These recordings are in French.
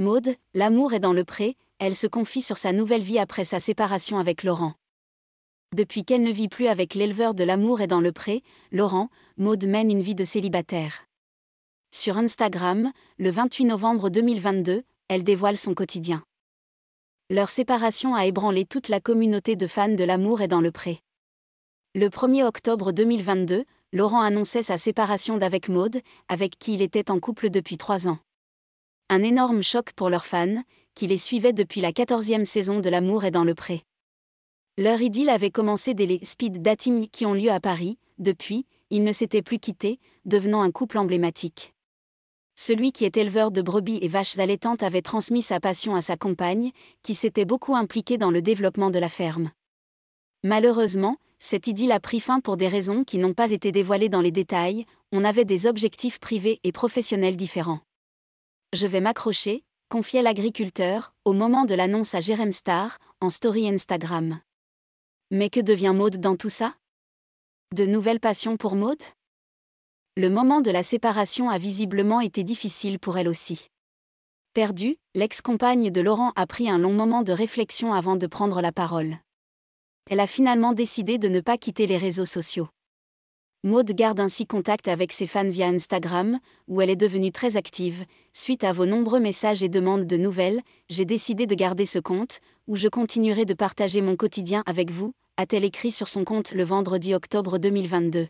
Maud, l'amour est dans le pré, elle se confie sur sa nouvelle vie après sa séparation avec Laurent. Depuis qu'elle ne vit plus avec l'éleveur de l'amour est dans le pré, Laurent, Maud mène une vie de célibataire. Sur Instagram, le 28 novembre 2022, elle dévoile son quotidien. Leur séparation a ébranlé toute la communauté de fans de l'amour est dans le pré. Le 1er octobre 2022, Laurent annonçait sa séparation d'avec Maud, avec qui il était en couple depuis 3 ans. Un énorme choc pour leurs fans, qui les suivaient depuis la 14e saison de L'amour est dans le pré. Leur idylle avait commencé dès les speed dating qui ont lieu à Paris. Depuis, ils ne s'étaient plus quittés, devenant un couple emblématique. Celui qui est éleveur de brebis et vaches allaitantes avait transmis sa passion à sa compagne, qui s'était beaucoup impliquée dans le développement de la ferme. Malheureusement, cette idylle a pris fin pour des raisons qui n'ont pas été dévoilées dans les détails. On avait des objectifs privés et professionnels différents. Je vais m'accrocher, confiait l'agriculteur, au moment de l'annonce à Jérém Star, en story Instagram. Mais que devient Maud dans tout ça? De nouvelles passions pour Maud? Le moment de la séparation a visiblement été difficile pour elle aussi. Perdue, l'ex-compagne de Laurent a pris un long moment de réflexion avant de prendre la parole. Elle a finalement décidé de ne pas quitter les réseaux sociaux. Maud garde ainsi contact avec ses fans via Instagram, où elle est devenue très active. Suite à vos nombreux messages et demandes de nouvelles, j'ai décidé de garder ce compte, où je continuerai de partager mon quotidien avec vous, a-t-elle écrit sur son compte le vendredi octobre 2022.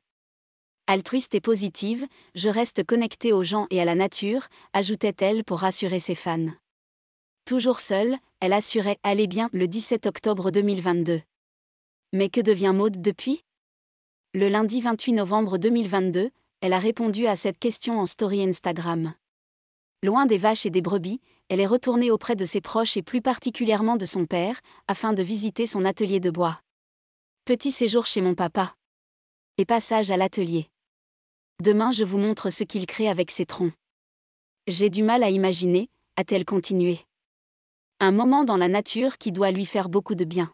Altruiste et positive, je reste connectée aux gens et à la nature, ajoutait-elle pour rassurer ses fans. Toujours seule, elle assurait « Allez bien » le 17 octobre 2022. Mais que devient Maud depuis? Le lundi 28 novembre 2022, elle a répondu à cette question en story Instagram. Loin des vaches et des brebis, elle est retournée auprès de ses proches et plus particulièrement de son père, afin de visiter son atelier de bois. Petit séjour chez mon papa. Et passage à l'atelier. Demain je vous montre ce qu'il crée avec ses troncs. J'ai du mal à imaginer, a-t-elle continué. Un moment dans la nature qui doit lui faire beaucoup de bien.